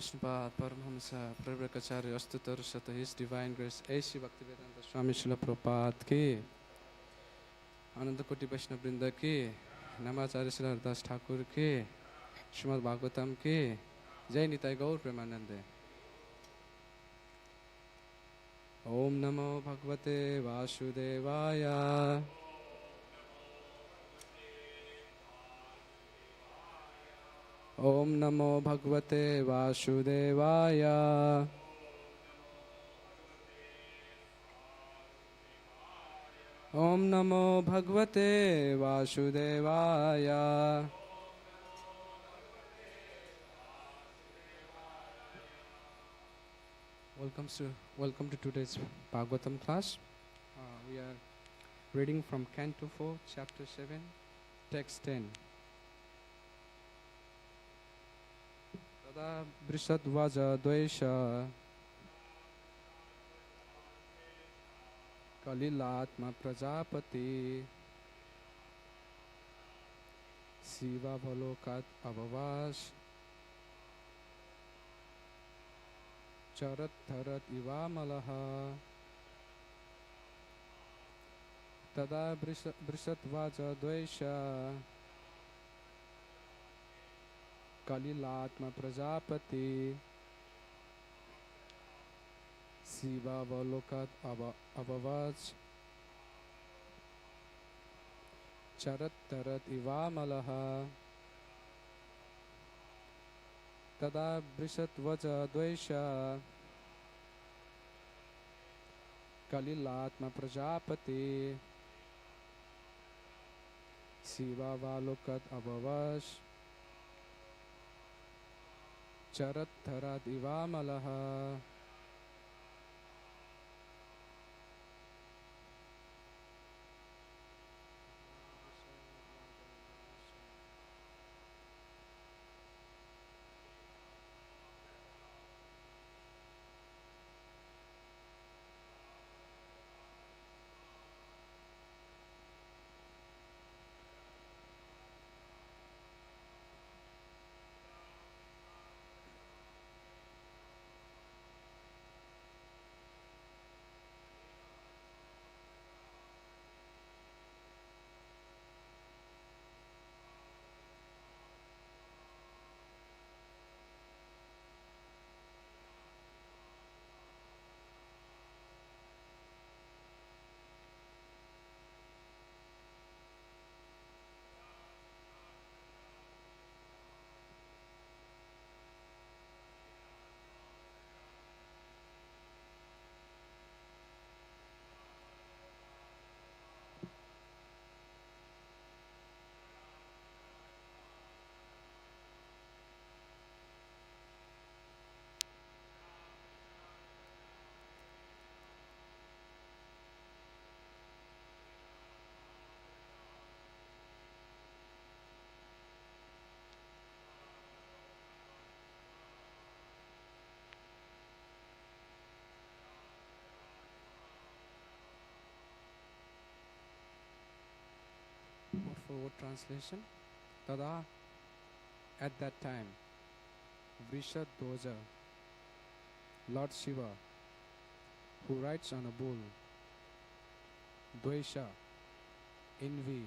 Vishnupada Paramahamsa Prabhakacharya Astutar Sata His Divine Grace A.C. Bhaktivedanta Swami Srila Prabhupada ki Ananda Koti Vaishnava Vrinda ki Namacharya Srila Haridas Thakur ki Srimad Bhagavatam ki Jai Nitai Gaur Premanande Om Namo Bhagavate Vasudevaya Om Namo Bhagavate Vasudevaya Om Namo Bhagavate Vasudevaya Welcome to today's Bhagavatam class. We are reading from Canto 4, Chapter 7, Text 10. Tada Brisadvaja Dvaisha Kalilatma Prajapati Siva Bhalokat Avavas Charat Dharat Ivamalaha Tada Brisadvaja Dvaisha Kalilatma Prajapati Siva Bhalokat Avavas Charat Dharat Ivamalaha Tada Brisadvaja Dvaisha Kalilatma Prajapati Siva Bhalokat Avavas Charat Dharat Ivamalaha. Word for word translation. Tada, at that time, Vrishadhwaja, Lord Shiva, who rides on a bull, Dvaisha, envy,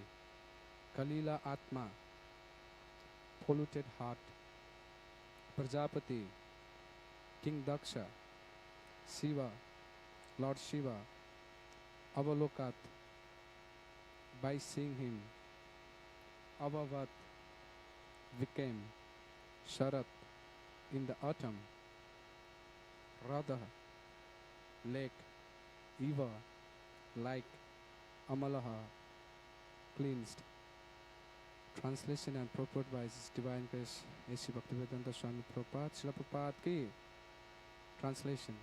Kalila Atma, polluted heart, Prajapati, King Daksha, Shiva, Lord Shiva, Avalokat, by seeing him, Avavat, became, Sharat, in the autumn, Radha, lake, Eva, like, Amalaha, cleansed. Translation and purport by His Divine Grace A.C. Bhaktivedanta Swami Prabhupada Srila Prabhupada ki. Translation.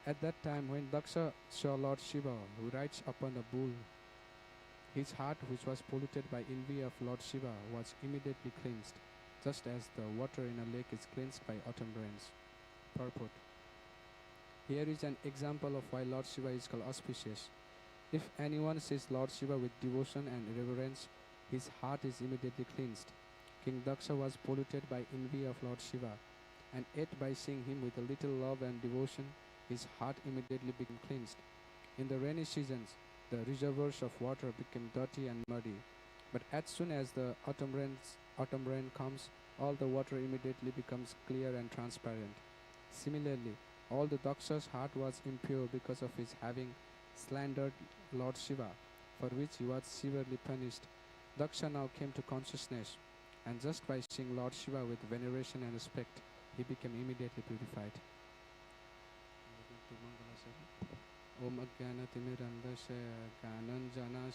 At that time when Daksha saw Lord Shiva who rides upon a bull, his heart, which was polluted by envy of Lord Shiva, was immediately cleansed, just as the water in a lake is cleansed by autumn rains. Purport. Here is an example of why Lord Shiva is called auspicious. If anyone sees Lord Shiva with devotion and reverence, his heart is immediately cleansed. King Daksha was polluted by envy of Lord Shiva. and yet by seeing him with a little love and devotion, his heart immediately became cleansed. In the rainy seasons, the reservoirs of water became dirty and muddy, but as soon as the autumn rain comes, all the water immediately becomes clear and transparent. Similarly, all the Daksha's heart was impure because of his having slandered Lord Shiva, for which he was severely punished. Daksha now came to consciousness, and just by seeing Lord Shiva with veneration and respect, he became immediately purified. Om Ajnanatimirandasya Gyananjana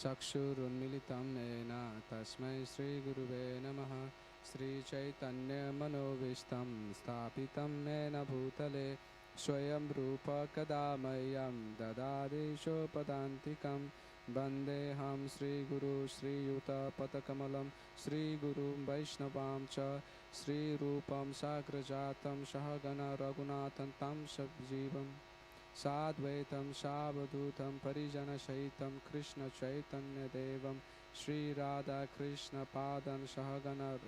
Chakshurunmilitam Ena Tasmai Sri Guruve Namaha Sri Chaitanya Manovistam Stapitam Nena Bhutale Swayam Rupa Kadamayam Dadadesho Padantikam Vandeham Sri Guru Sri Yuta Patakamalam Sri Guru Vaishnavam Cha Sri Rupam Sagrajatam Shahagana Raghunathan Tam Sabjivam Sadvaitam Shabdutam Parijana Shaitam Krishna Chaitanya Devam Sri Radha Krishna Padan Shahagana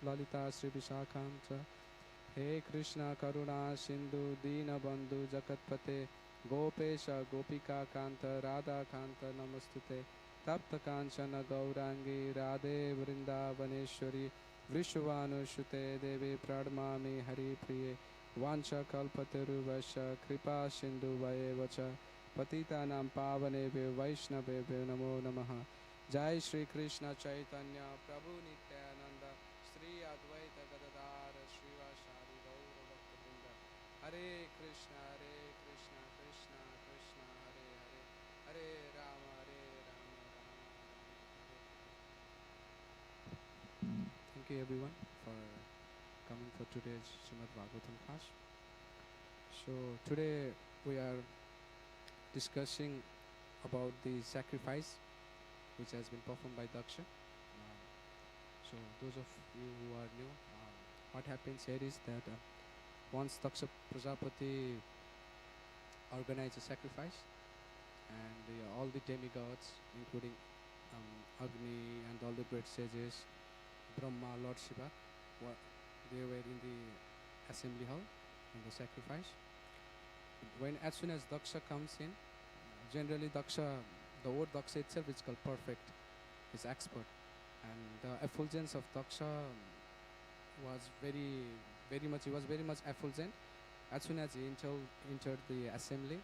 Lalita Sri Vishakanta He Krishna Karuna Sindhu Dina Bandhu Jakatpate Gopesha Gopika Kanta Radha Kanta Namastute Tapta Kanchana Gaurangi Radhe Vrindavaneshwari Vrishvanu Shute Devi Pradmami Hari Priye Vancha Kalpataruvasha Kripa Sindhu Vayevacha Patitanam Pavanebhyo Vaishnavebhyo Namo Namaha Jai Shri Krishna Chaitanya Prabhu Nityananda Sri Advaita Gadadara Srivasari Gaura Bhaktivinoda Hare Krishna Krishna Krishna Hare Hare Hare Rama Rama Hare. Thank you everyone for coming for today's Srimad Bhagavatam class. So today we are discussing about the sacrifice which has been performed by Daksha. So those of you who are new, what happens here is that once Daksha Prajapati organized a sacrifice, and all the demigods, including Agni and all the great sages, Brahma, Lord Shiva, they were in the assembly hall in the sacrifice. As soon as Daksha comes in, generally Daksha, the word Daksha itself is called perfect, is expert, and the effulgence of Daksha was very much effulgent. As soon as he entered the assembly,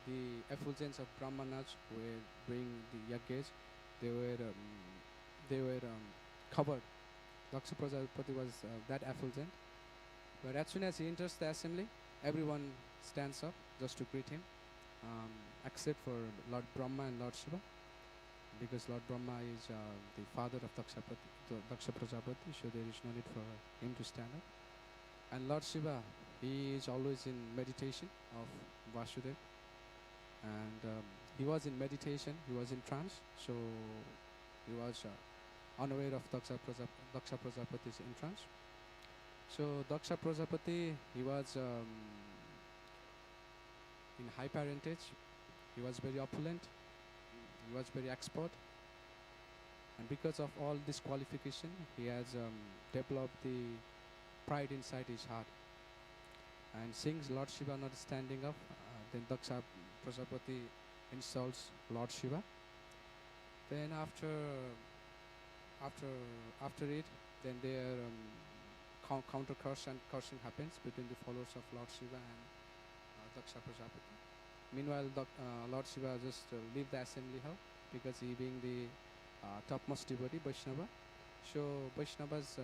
the effulgence of Brahmanas who were doing the yajnas, they were covered. Daksha Prajapati was that effulgent. But as soon as he enters the assembly, everyone stands up just to greet him, except for Lord Brahma and Lord Shiva, because Lord Brahma is the father of Daksha Prajapati, so there is no need for him to stand up. And Lord Shiva, he is always in meditation of Vasudev, and he was in meditation, he was in trance, so he was unaware of Daksha Prajapati's entrance. So Daksha Prajapati, he was in high parentage, he was very opulent, he was very expert, and because of all this qualification, he has developed the pride inside his heart. And seeing Lord Shiva not standing up, then Daksha Prajapati insults Lord Shiva. Then after it, then their counter cursing happens between the followers of Lord Shiva and Daksha Prajapati. Meanwhile, Lord Shiva just leave the assembly hall because he being the topmost devotee, Vaishnava. So Vaishnava's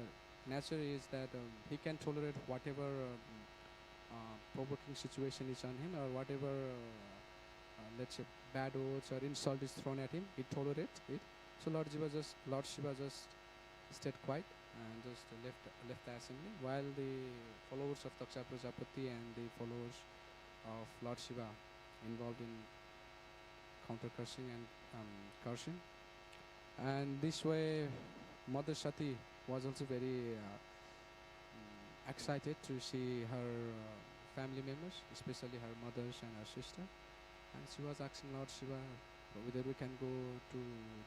nature is that he can tolerate whatever provoking situation is on him, or whatever let's say bad words or insult is thrown at him, he tolerates it. So Lord Shiva just stayed quiet and just left the assembly, while the followers of Daksha Prajapati and the followers of Lord Shiva involved in counter cursing and cursing. And this way, Mother Sati was also very excited to see her family members, especially her mothers and her sister. And she was asking Lord Shiva whether we can go to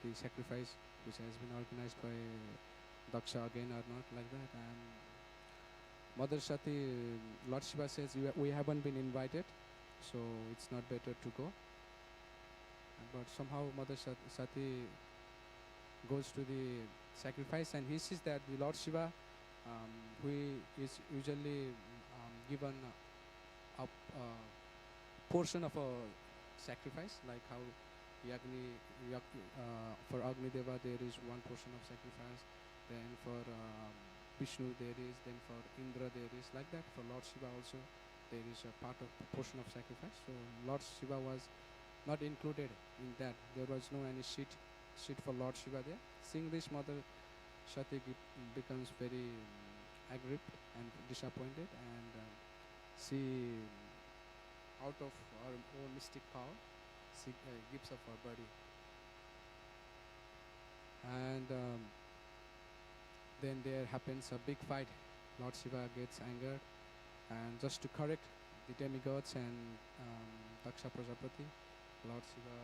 the sacrifice which has been organized by Daksha again or not, like that. And Mother Sati, Lord Shiva says, we haven't been invited, so it's not better to go. But somehow Mother Sati goes to the sacrifice, and he sees that the Lord Shiva, who is usually given a portion of a sacrifice, like how for Agni Deva there is one portion of sacrifice, then for Vishnu there is, then for Indra there is, like that for Lord Shiva also there is a part of portion of sacrifice. So Lord Shiva was not included in that. There was no any seat for Lord Shiva there. Seeing this, Mother Sati becomes very aggrieved and disappointed, and she, out of her own mystic power, she gives up her body. And then there happens a big fight. Lord Shiva gets angered, and just to correct the demigods and Daksha Prajapati, Lord Shiva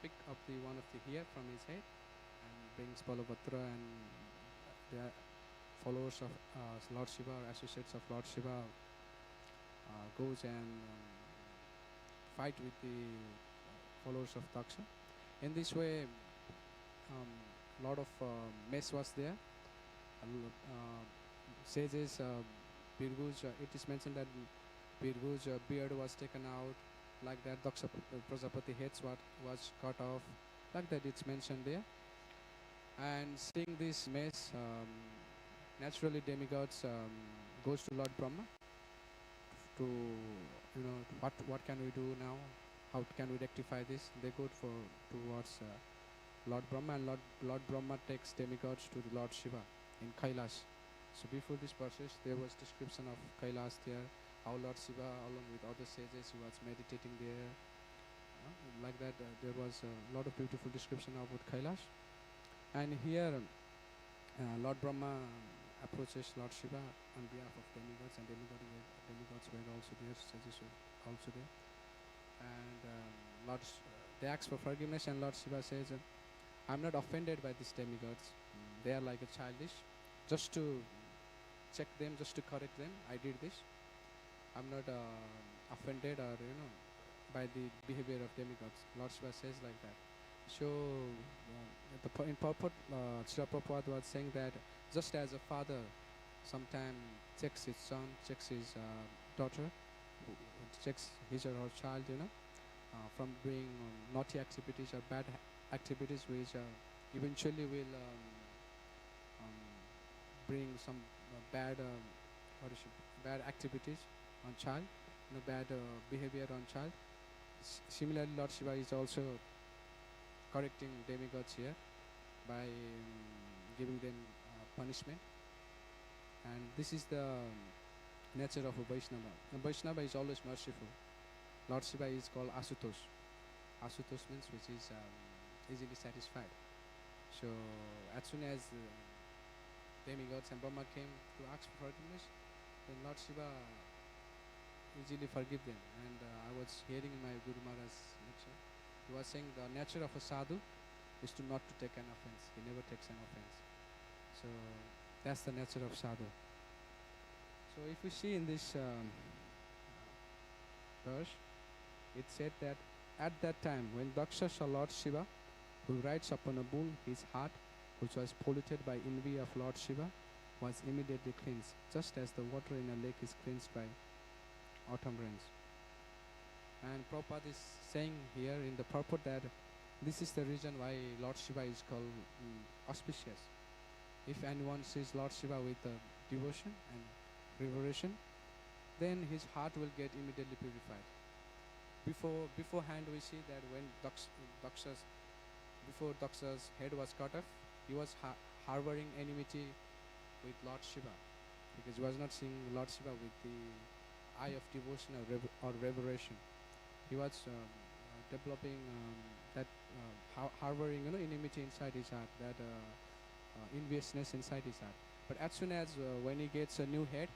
picked up one of the hair from his head and brings Balabhadra and the followers of Lord Shiva, or associates of Lord Shiva, goes and fight with the followers of Daksha. In this way, lot of mess was there. Sages, Birguj, it is mentioned that Birguj beard was taken out, like that Daksha Prajapati heads was cut off, like that it's mentioned there. And seeing this mess, naturally demigods goes to Lord Brahma to, what can we do now? How can we rectify this? They go towards Lord Brahma, and Lord Brahma takes demigods to the Lord Shiva in Kailash. So before this process, there was description of Kailash there, how Lord Shiva, along with other sages, he was meditating there. Like that, there was a lot of beautiful description about Kailash. And here, Lord Brahma approaches Lord Shiva on behalf of demigods, and demigods were also there, sages were also there. And they ask for forgiveness, and Lord Shiva says, I'm not offended by these demigods. They are like a childish. Just to check them, just to correct them, I did this. I'm not offended or by the behavior of demigods. Lord Shiva says like that. So in purport, Srila Prabhupada was saying that just as a father sometimes checks his son, checks his daughter, checks his or her child, from doing naughty activities or bad activities, which eventually will bring some bad activities on child, bad behavior on child. Similarly, Lord Shiva is also correcting demigods here by giving them punishment. And this is the nature of a Vaishnava. A Vaishnava is always merciful. Lord Shiva is called Asutosh. Asutosh means which is easily satisfied. So as soon as demigods and Brahma came to ask for forgiveness, then Lord Shiva easily forgive them. And I was hearing in my Guru Maharaj's lecture, he was saying the nature of a sadhu is to not to take an offense. He never takes an offense. So that's the nature of sadhu. So if we see in this verse, it said that at that time when Daksha saw Lord Shiva, who rides upon a bull, his heart, which was polluted by envy of Lord Shiva, was immediately cleansed, just as the water in a lake is cleansed by autumn rains. And Prabhupada is saying here in the purport that this is the reason why Lord Shiva is called auspicious. If anyone sees Lord Shiva with devotion and reverence, then his heart will get immediately purified. Beforehand, we see that when before Daksha's head was cut off, he was harboring enmity with Lord Shiva, because he was not seeing Lord Shiva with the eye of devotion or reverence. He was developing that harboring enmity inside his heart, that enviousness inside his heart. But as soon as when he gets a new head,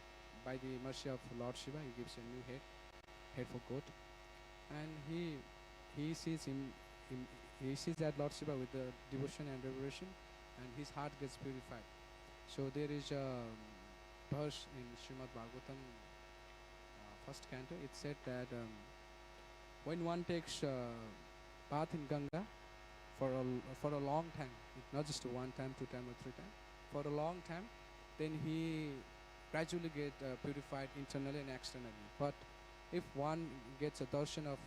by the mercy of Lord Shiva, he gives a new head for goat, and he sees he sees that Lord Shiva with the devotion and reverence, and his heart gets purified. So there is verse in Srimad Bhagavatam, first canto. It said that when one takes bath in Ganga for a long time, not just one time, two time, or three time, for a long time, then he gradually get purified internally and externally. But if one gets a darshan of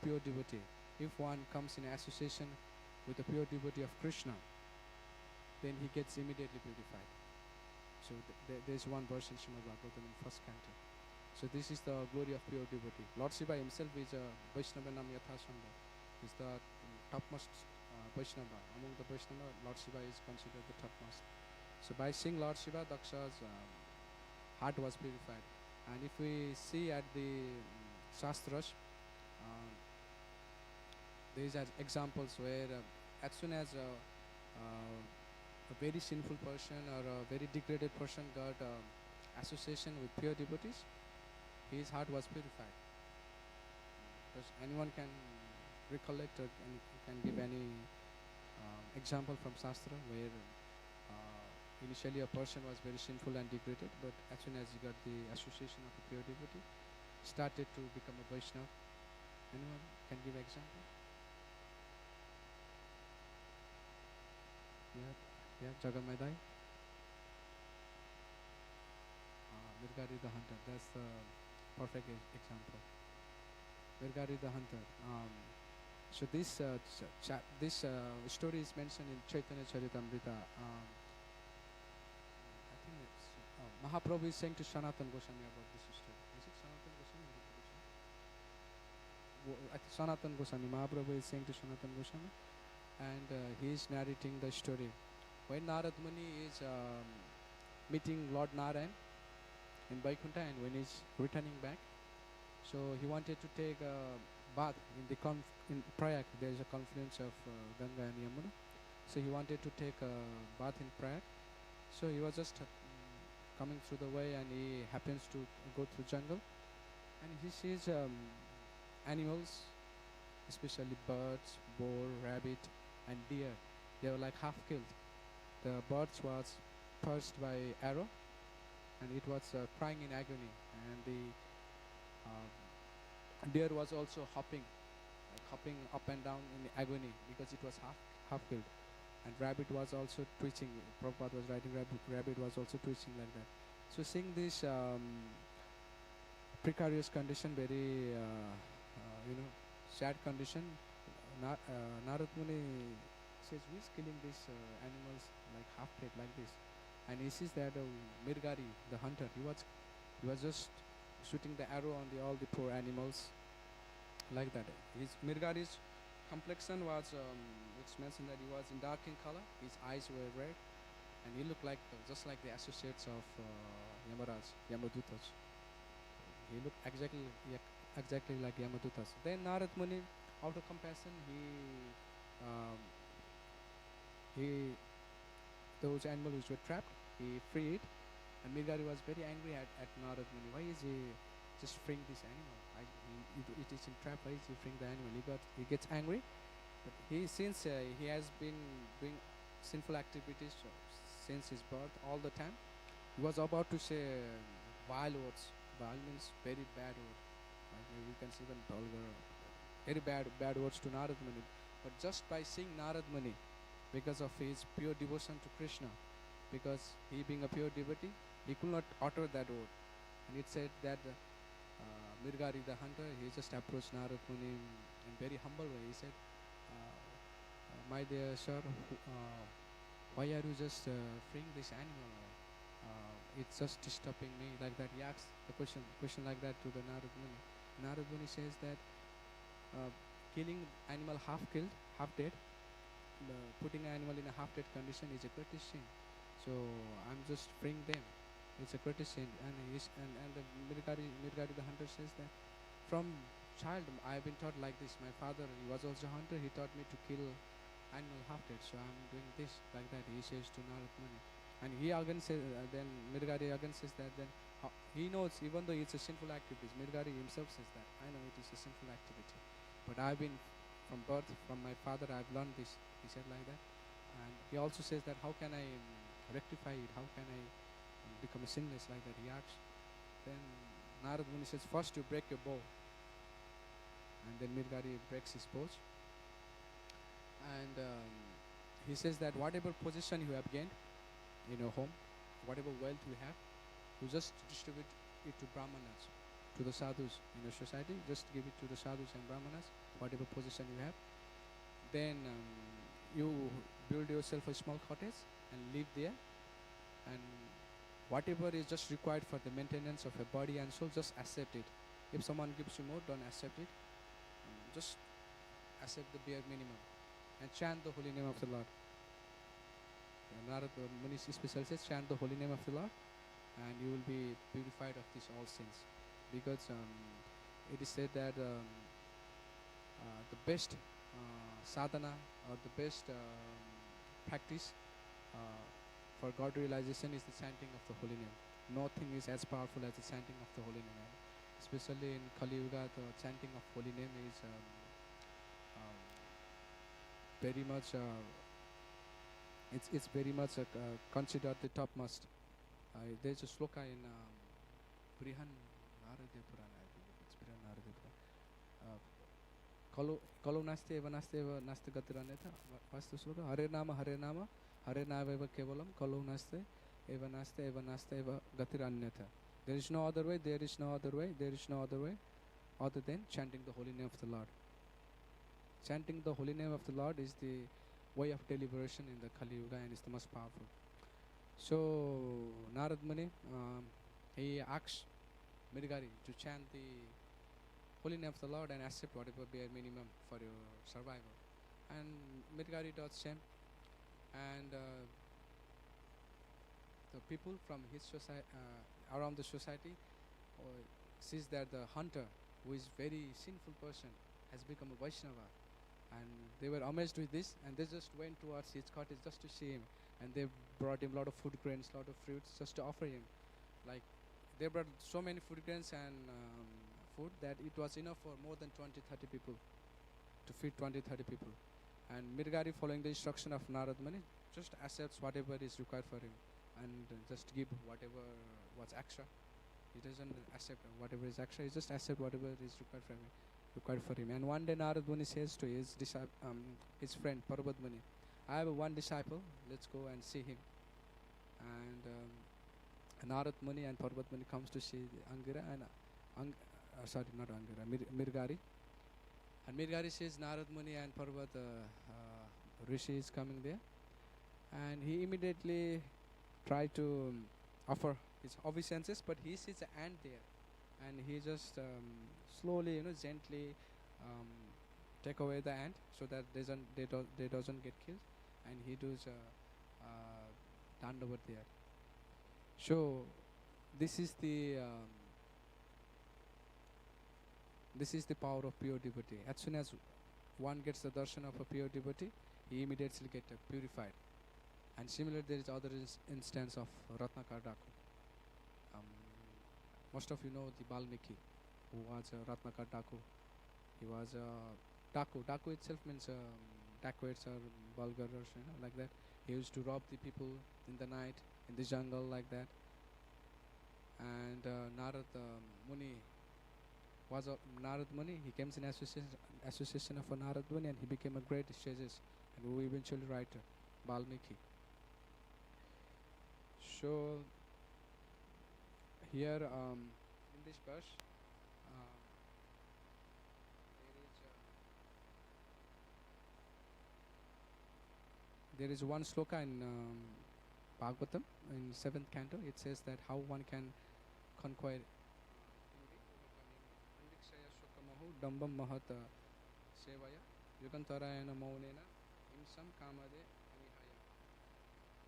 pure devotee, if one comes in association with a pure devotee of Krishna, then he gets immediately purified. So there's one verse in Srimad Bhagavatam in first canto. So this is the glory of pure devotee. Lord Shiva himself is a Vaishnava Nam Yathasambha. Is the topmost Vaishnava. Among the Vaishnava, Lord Shiva is considered the topmost. So by seeing Lord Shiva, Daksha's heart was purified. And if we see at the Shastras, these are examples where as soon as a very sinful person or a very degraded person got association with pure devotees, his heart was purified. Because anyone can recollect or can give any example from Shastra where initially a person was very sinful and degraded, but as soon as he got the association of a pure devotee, started to become a Vaishnava. Anyone can give example? Yeah, Jagamadai. Mirgari the hunter. That's the perfect example. Mirgari the hunter. So this story is mentioned in Chaitanya Charitamrita. I think it's Mahaprabhu is saying to Sanatan Goswami about this story. Is it Sanatan Goswami? I think Sanatan Goswami. Mahaprabhu is saying to Sanatan Goswami, and he is narrating the story. When Narad Muni is meeting Lord Narayan in Vaikuntha, and when he's returning back, so he wanted to take a bath in Prayag. There is a confluence of Ganga and Yamuna. So he wanted to take a bath in Prayag. So he was just coming through the way, and he happens to go through jungle, and he sees animals, especially birds, boar, rabbit, and deer. They were like half killed. The birds was pierced by arrow, and it was crying in agony, and the deer was also hopping up and down in agony because it was half killed, and rabbit was also twitching. Prabhupada was writing rabbit was also twitching like that. So seeing this precarious condition, very sad condition, Narad Muni says, "Who is killing these animals like half dead like this?" And he sees that Mirgari, the hunter, he was just shooting the arrow on all the poor animals like that. His Mirgari's complexion was, it's mentioned that he was in dark in color. His eyes were red, and he looked like just like the associates of Yamaraj, Yamadutas. He looked exactly like Yamadutas. Then Narad Muni, out of compassion, those animals which were trapped, he freed. And Mirgari was very angry at Narad Muni. Why is he just freeing this animal? It is in trap. Why is he freeing the animal? He gets angry. But since he has been doing sinful activities since his birth all the time, he was about to say vile words. Vile means very bad word. Like you can see them vulgar, very bad words to Narad Muni. But just by seeing Narad Muni, because of his pure devotion to Krishna, because he being a pure devotee, he could not utter that word. And it said that Mirgari the hunter, he just approached Narad Muni in very humble way. He said, "My dear sir, why are you just freeing this animal? It's just disturbing me," like that. He asks the question like that to the Narad Muni. Narad Muni says that killing animal half killed, half dead, putting an animal in a half dead condition is a greatest sin. So I'm just freeing them. It's a greatest sin. And the Mirgari the hunter says that from child I have been taught like this. My father, he was also a hunter. He taught me to kill animal half dead. So I'm doing this like that. He says to Narad Muni. And he again says, then Mirgari again says that then he knows, even though it's a sinful activity, Mirgari himself says that I know it is a sinful activity, but I've been from birth, from my father, I've learned this. He said like that. And he also says that how can I rectify it? How can I become sinless like that? He asks. Then Narad Muni says, first you break your bow. And then Mirgari breaks his bow. And he says that whatever position you have gained in your home, whatever wealth you have, you just distribute it to Brahmanas, to the sadhus in your society. Just give it to the sadhus and Brahmanas, whatever position you have. Then you build yourself a small cottage and live there. And whatever is just required for the maintenance of your body and soul, just accept it. If someone gives you more, don't accept it. Just accept the bare minimum and chant the holy name of the Lord. Narad Muni special says, chant the holy name of the Lord, and you will be purified of these all sins. Because it is said that the best sadhana or the best practice for God realization is the chanting of the holy name. Nothing is as powerful as the chanting of the holy name. Especially in Kali Yuga, the chanting of holy name is very much. It's very much considered the topmost. There's a sloka in Brihan Narada Purana, I believe it's Brihan Narada Purana. Kalu naste eva naste gatiranyatha. What's the sloka? Hare Nama eva kevalam. Kalu naste eva gatiranyatha. There is no other way. There is no other way. There is no other way other than chanting the holy name of the Lord. Chanting the holy name of the Lord is the way of deliberation in the Kali Yuga and is the most powerful. So Narad Muni, he asks Mirgari to chant the holy name of the Lord and accept whatever bare minimum for your survival. And Mirgari does same. And the people from his society, around the society, sees that the hunter, who is very sinful person, has become a Vaishnava. And they were amazed with this, and they just went towards his cottage just to see him. And they brought him a lot of food grains, a lot of fruits, just to offer him. Like, they brought so many food grains and food that it was enough for more than 20, 30 people, to feed 20, 30 people. And Mirgari, following the instruction of Narad Muni, just accepts whatever is required for him and just give whatever was extra. He doesn't accept whatever is extra, he just accepts whatever is required for him. And one day Narad Muni says to his friend Parvat Muni, I have one disciple, let's go and see him. And Narad Muni and Parvat Muni comes to see Angira and Mirgari. And Mirgari says Narad Muni and Parvat Rishi is coming there. And he immediately tried to offer his obeisances, but he sees an ant there. And he just slowly, gently take away the ant so that they doesn't get killed, and he does dandavat there. So this is the power of pure devotee. As soon as one gets the darshan of a pure devotee, he immediately gets purified. And similarly, there is other instance of Ratnakar Daku. Most of you know the Balmiki, who was Ratnakar Daku. He was Daku. Daku itself means dacoits or vulgar or like that. He used to rob the people in the night, in the jungle like that. And Narad Muni was Narad Muni. He came in association of a Narad Muni, and he became a great sages, and who eventually write Balmiki. So here in this verse, there is one sloka in Bhagavatam in 7th canto. It says that how one can conquer dambam mahata sevaya yugantarayana maunena imsam kamade amihaya.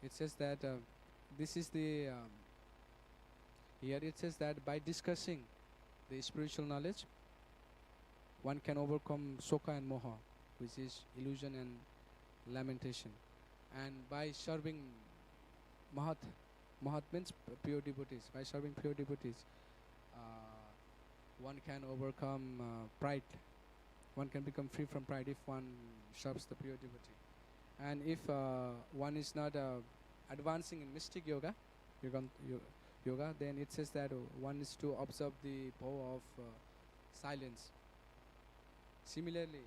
It says that this is the here it says that by discussing the spiritual knowledge, one can overcome soka and moha, which is illusion and lamentation. And by serving mahat means pure devotees. By serving pure devotees, one can overcome pride. One can become free from pride if one serves the pure devotee. And if one is not advancing in mystic yoga, yoga, then it says that one is to observe the power of silence. Similarly,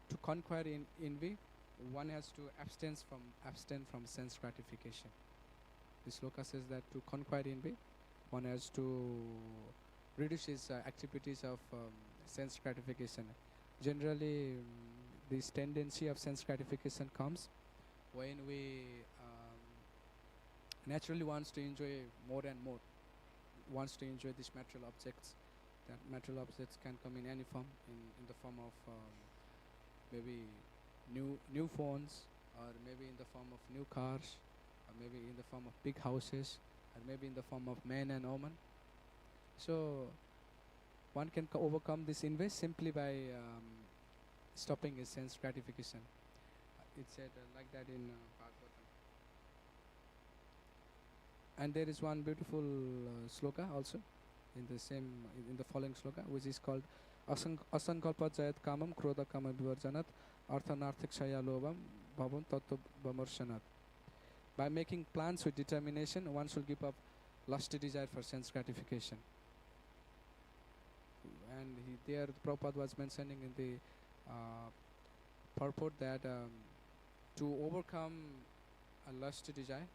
to conquer in envy, one has to abstain from sense gratification. This sloka says that to conquer envy, one has to reduce his activities of sense gratification. Generally, this tendency of sense gratification comes when we naturally wants to enjoy more and more, wants to enjoy these material objects. That material objects can come in any form, in the form of maybe new phones, or maybe in the form of new cars, or maybe in the form of big houses, or maybe in the form of men and women. So one can overcome this envy simply by stopping his sense gratification. It said like that in Bhagavatam. And there is one beautiful sloka also in the same, in the following sloka, which is called asankalpa jayat kamam krodha kama vivarjanat arthanarthik shaya lobam bhavam tattva vimarshanat. By making plans with determination, one should give up lusty desire for sense gratification. And there Prabhupada was mentioning in the purport that to overcome a lusty desire,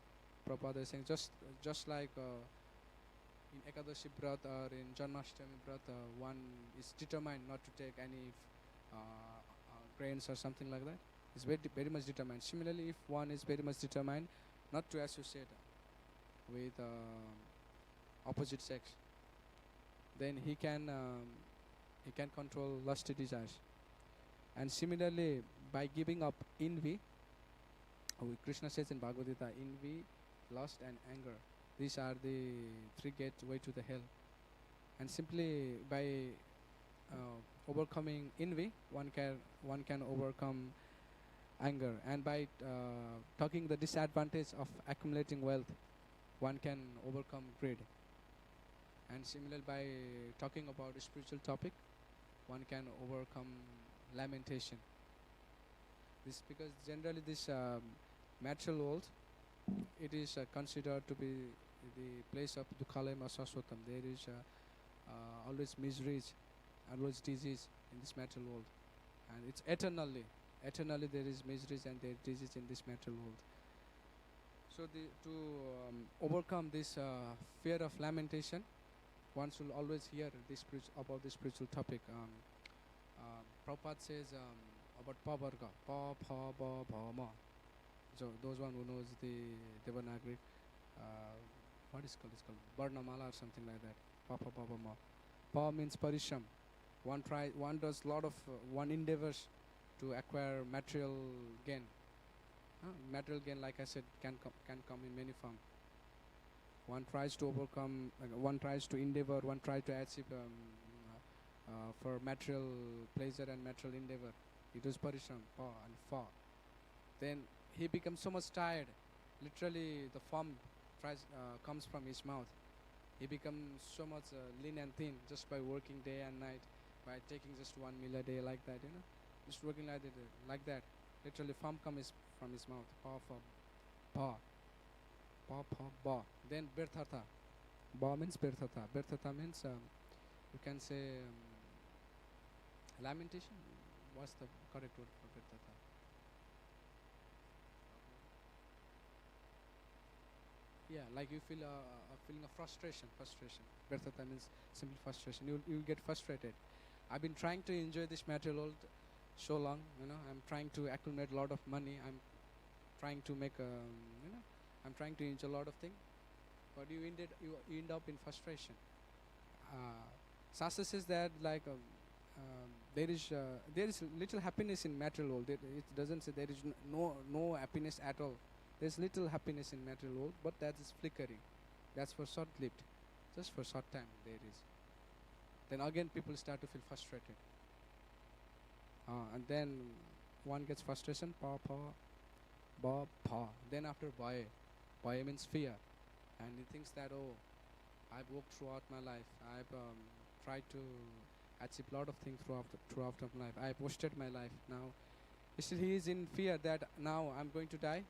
Prabhupada is saying just like in Ekadashi Vrat or in Janmashtami Vrat, one is determined not to take any grains or something like that. Is very much determined. Similarly, if one is very much determined not to associate with opposite sex, then he can control lusty desires. And similarly, by giving up envy, Krishna says in Bhagavad Gita, envy, lust and anger, these are the three gateway to the hell. And simply by overcoming envy, one can overcome anger. And by talking the disadvantage of accumulating wealth, one can overcome greed. And similarly, by talking about a spiritual topic, one can overcome lamentation. This because generally this material world, it is considered to be the place of Dukhalema Saswatam. There is always miseries, always disease in this material world, and it's eternally there is miseries and there is disease in this material world. So to overcome this fear of lamentation, one should always hear about this spiritual topic. Prabhupada says about Pavarga, Pa, Pha, Ba, Bha, Ma. So those one who knows the Devanagari, what is called? It's called Varnamala or something like that. Pa, Pha, Ba, Ba, Ma. Pa means Parishram. One does lot of, one endeavors to acquire material gain. Material gain, like I said, can come in many forms. One tries to overcome, one tries to endeavor, one tries to achieve for material pleasure and material endeavor. It was Parishram, Pa and Fa. Then he becomes so much tired. Literally, the form comes from his mouth. He becomes so much lean and thin just by working day and night, by taking just one meal a day like that, just working like that. Literally, form comes from his mouth. Pa, Fa, Pa. Pa, Pa, Ba. Then Birthatha. Ba means Birthatha. Birthatha means, you can say, lamentation. What's the correct word for Birthatha? Yeah, like you feel a feeling of frustration. Birthatha means simply frustration. You get frustrated. I've been trying to enjoy this material world so long. I'm trying to accumulate a lot of money. I'm trying to make I'm trying to enjoy a lot of things, but you end up in frustration. Shastra says that like there is little happiness in material world. It doesn't say there is no happiness at all. There's little happiness in material world, but that is flickering. That's for short-lived, just for short time there is. Then again people start to feel frustrated, and then one gets frustration. Pa, Pa, Ba, Pa. Then after Bhaya. Bhaya means fear. And he thinks that, I've worked throughout my life. I've tried to achieve a lot of things throughout my life. I've wasted my life. Now, still he is in fear that now I'm going to die.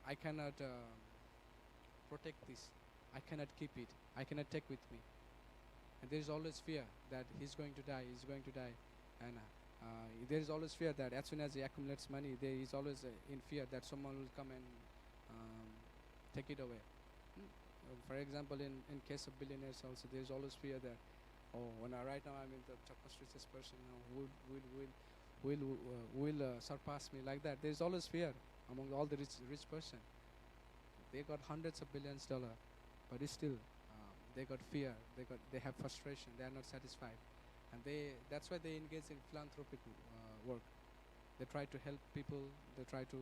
I cannot protect this. I cannot keep it. I cannot take with me. And there is always fear that he's going to die. He's going to die, and there is always fear that as soon as he accumulates money, there is always in fear that someone will come and um, take it away. For example, in case of billionaires also, there is always fear that, oh, right now I'm in the toughest richest person now, will surpass me like that. There is always fear among all the rich person. They got hundreds of billions dollar, but it's still they got fear. They have frustration. They are not satisfied, and that's why they engage in philanthropic work. They try to help people. They try to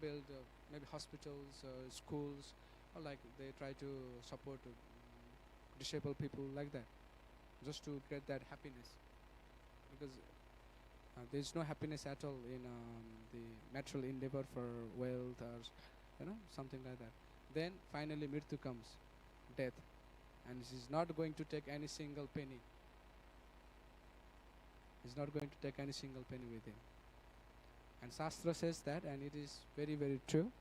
build maybe hospitals, schools, or like they try to support disabled people like that, just to get that happiness. Because there is no happiness at all in the natural endeavor for wealth or something like that. Then finally mrityu comes, death, and he's not going to take any single penny. He's not going to take any single penny with him. And Shastra says that, and it is very, very true,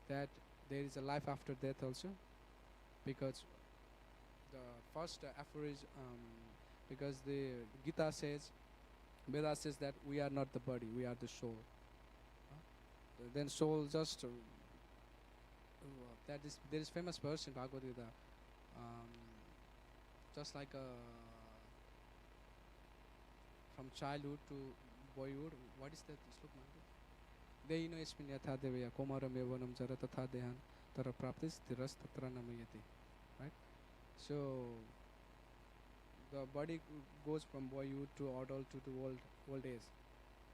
that there is a life after death also, because the first aphorism, because the Gita says, Veda says that we are not the body, we are the soul. Then soul just, there is famous verse in Bhagavad Gita, just like from childhood to boyhood. What is that slok? Deino esmin yatha devaya komaram yavanam jara tatha dehan tara praptis tiras tatra namayati. Right? So the body goes from boyhood to adult to the old age.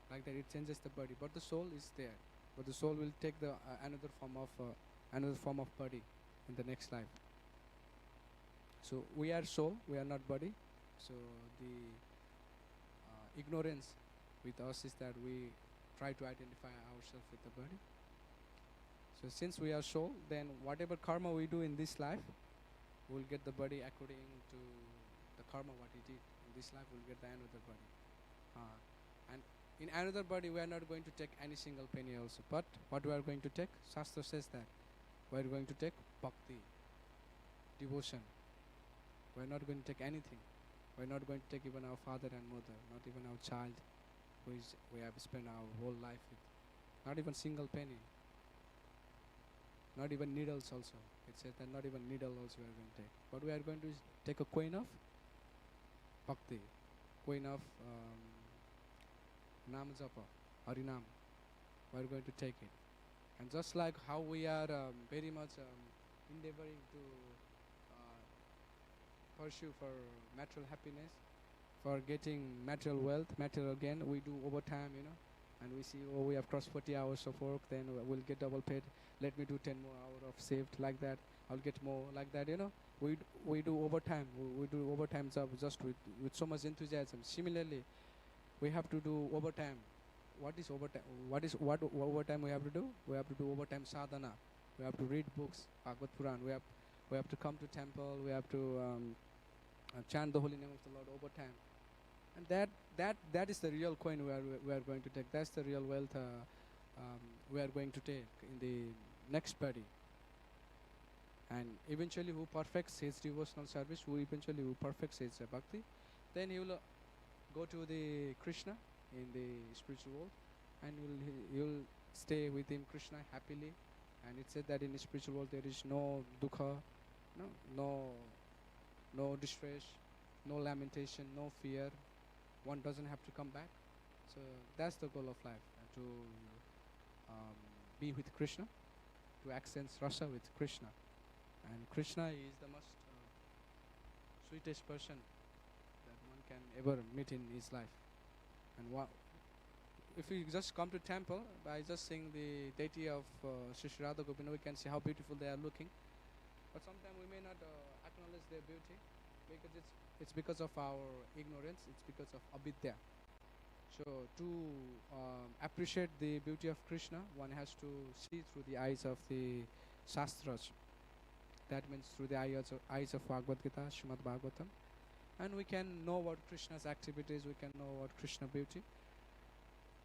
Like that, it changes the body, but the soul is there. But the soul will take the another form of body in the next life. So we are soul, we are not body. So the ignorance with us is that we try to identify ourselves with the body. So since we are soul, then whatever karma we do in this life, we'll get the body according to the karma what we did. In this life, we'll get the another body. And in another body, we are not going to take any single penny also. But what we are going to take, Shastra says that we are going to take bhakti, devotion. We are not going to take anything. We are not going to take even our father and mother, not even our child, we have spent our whole life with. Not even single penny. Not even needles also. It says that not even needle also we are going to take. But we are going to take a coin of bhakti, coin of Nam Japa, Harinam. We are going to take it. And just like how we are very much endeavoring to pursue for material happiness, for getting material wealth, material gain, we do overtime, and we see, oh, we have crossed 40 hours of work, then we'll get double paid. Let me do 10 more hours of saved, like that. I'll get more, like that, We do overtime. We do overtime job just with so much enthusiasm. Similarly, we have to do overtime. What is overtime? What overtime we have to do? We have to do overtime sadhana. We have to read books, Bhagavad Puran. We have to come to temple. We have to chant the holy name of the Lord overtime. And that is the real coin we are going to take. That's the real wealth we are going to take in the next body. And eventually, who perfects his devotional service, who perfects his bhakti, then he will go to the Krishna in the spiritual world, and you'll stay with him, Krishna, happily. And it said that in the spiritual world there is no dukkha, no distress, no lamentation, no fear. One doesn't have to come back. So that's the goal of life, to be with Krishna, to access rasa with Krishna. And Krishna is the most sweetest person that one can ever meet in his life. And if we just come to temple by just seeing the deity of Sri Radha Gopinath, we can see how beautiful they are looking. But sometimes we may not acknowledge their beauty, because it's because of our ignorance, it's because of avidya. So to appreciate the beauty of Krishna, one has to see through the eyes of the Shastras. That means through the eyes of Bhagavad Gita, Srimad Bhagavatam. And we can know what Krishna's activities, we can know what Krishna beauty.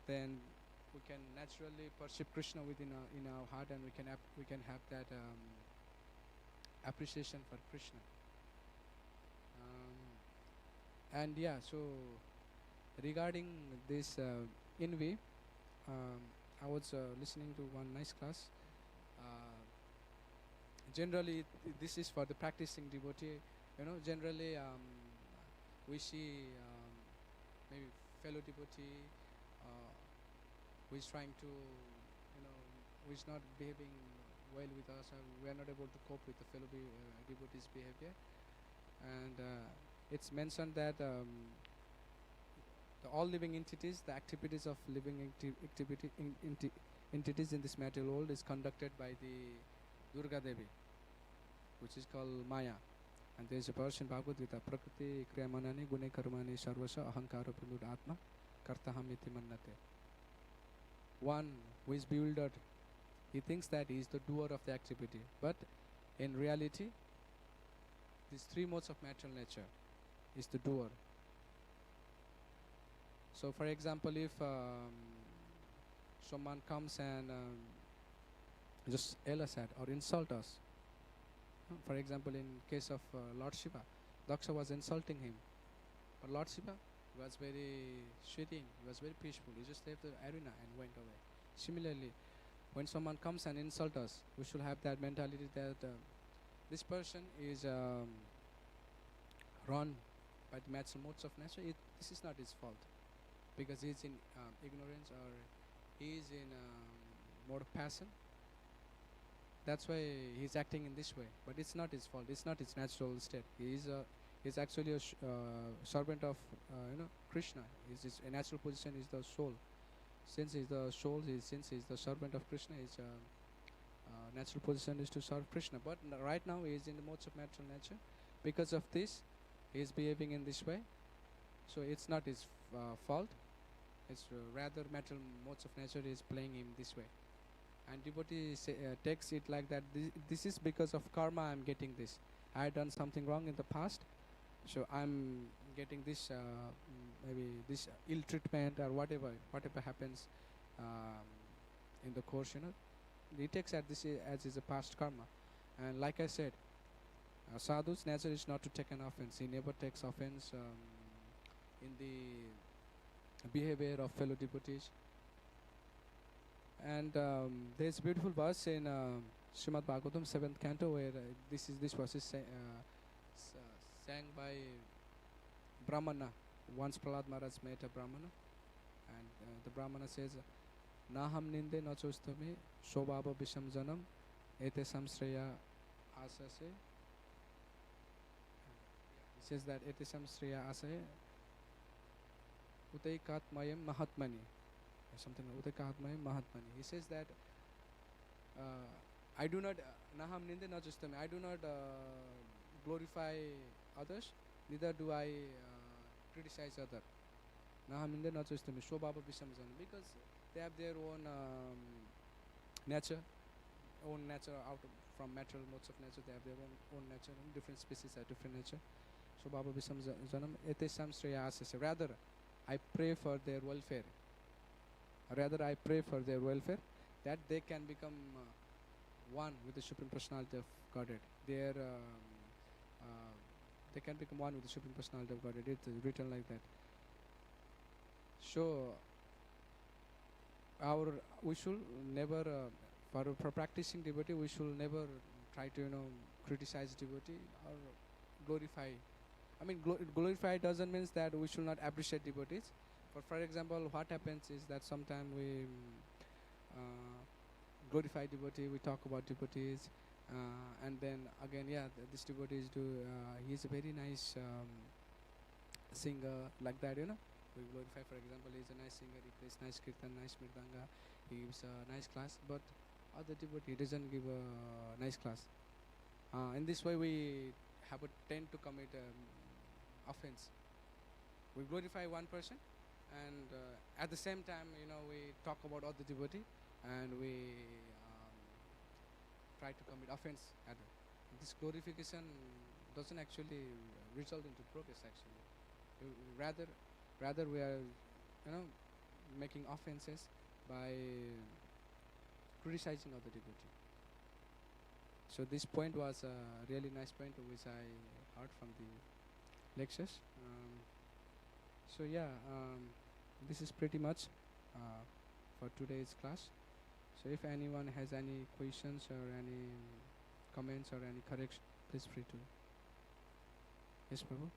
Then we can naturally perceive Krishna within in our heart, and we can have that appreciation for Krishna. And yeah, so regarding this envy, um, I was listening to one nice class. Uh, Generally, this is for the practicing devotee. Generally, we see maybe fellow devotee uh, who is trying to, who is not behaving well with us, or we are not able to cope with the fellow devotees' behavior. And it's mentioned that all living entities, the activities of living entities in this material world is conducted by the Durga Devi, which is called Maya. And there is a verse in Bhagavad Gita, Prakriti Kriyamanani Gune Karmani Sarvasa Ahankara Pramud Atma Kartahamiti Mannate. One who is bewildered, he thinks that he is the doer of the activity. But in reality, these three modes of material nature is the doer. So for example, if someone comes and just yell us at or insult us, for example, in case of Lord Shiva, Daksha was insulting him. But Lord Shiva was very serene, he was very peaceful. He just left the arena and went away. Similarly, when someone comes and insults us, we should have that mentality that this person is run by the natural modes of nature. This is not his fault, because he is in ignorance, or he is in mode of passion. That's why he's acting in this way. But it's not his fault. It's not his natural state. He's actually a servant of Krishna. His natural position is the soul. Since he's the soul, since he's the servant of Krishna, his natural position is to serve Krishna. But right now he is in the modes of natural nature. Because of this, he is behaving in this way. So it's not his fault. It's rather material modes of nature is playing him this way. And devotee takes it like that. This is because of karma I'm getting this. I had done something wrong in the past, so I'm getting this maybe this ill treatment or whatever happens in the course. He takes at this as is a past karma. And like I said, sadhu's nature is not to take an offense. He never takes offense in the behavior of fellow devotees. And there's a beautiful verse in Srimad Bhagavatam 7th canto where this verse is sang by Brahmana. Once Prahlad Maharaj met a Brahmana, and the Brahmana says, Naham ninde nachostame shobhava visham janam ete samsreya asase. He says that ete samsreya asase utaikat mayam mahatmani. Something like Utakahatmaya Mahatmani. He says that I do not Naham Ninde Najustami. I do not glorify others, neither do I criticize others. Naham Ninde Najustami. Shobhava Vishamjana. Because they have their own nature, out from material modes of nature. They have their own nature, and different species have different nature. Shobhava Vishamjanam Ete Samsreya Asase. Rather, I pray for their welfare. Rather, I pray for their welfare, that they can become one with the Supreme Personality of Godhead. They can become one with the Supreme Personality of Godhead. It's written like that. So, we should never, for practicing devotee, we should never try to criticize devotee or glorify. I mean, glorify doesn't mean that we should not appreciate devotees. For example, what happens is that sometimes we glorify devotee, we talk about devotees, and then again, this devotee he's a very nice singer, like that, We glorify, for example, he's a nice singer, he plays nice kirtan, nice mridanga, he gives a nice class, but other devotee doesn't give a nice class. In this way, we have a tend to commit offense. We glorify one person, and at the same time, we talk about other devotee, and we try to commit offense. This glorification doesn't actually result into progress. Actually, rather we are, making offenses by criticizing other devotee. So this point was a really nice point which I heard from the lectures. So yeah, this is pretty much uh, for today's class. So if anyone has any questions or any comments or any correction, please free to. Yes, Prabhu.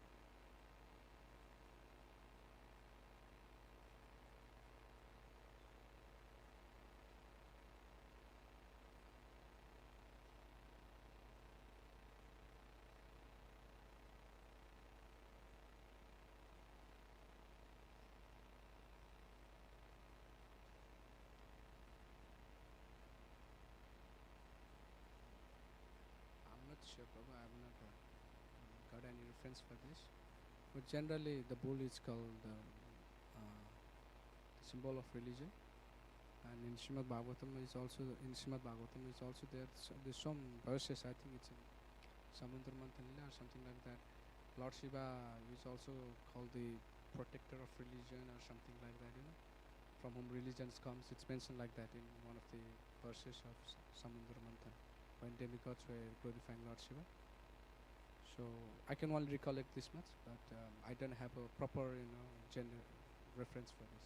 I'm not sure, Prabhu. I have not got any reference for this. But generally, the bull is called the symbol of religion. And in Srimad Bhagavatam is also there. So there's some verses. I think it's in Samundra Manthan or something like that. Lord Shiva is also called the protector of religion or something like that. From whom religions comes. It's mentioned like that in one of the verses of Samundra Manthan when demigods were glorifying Lord Shiva. So I can only recollect this much, but I don't have a proper, gender reference for this.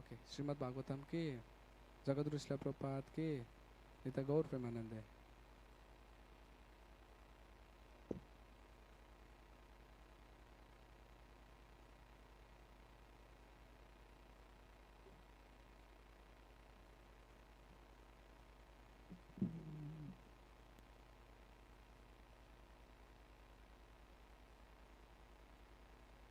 Okay, Srimad Bhagavatam के जगत Prabhupada के Nitya Gaur Premanande.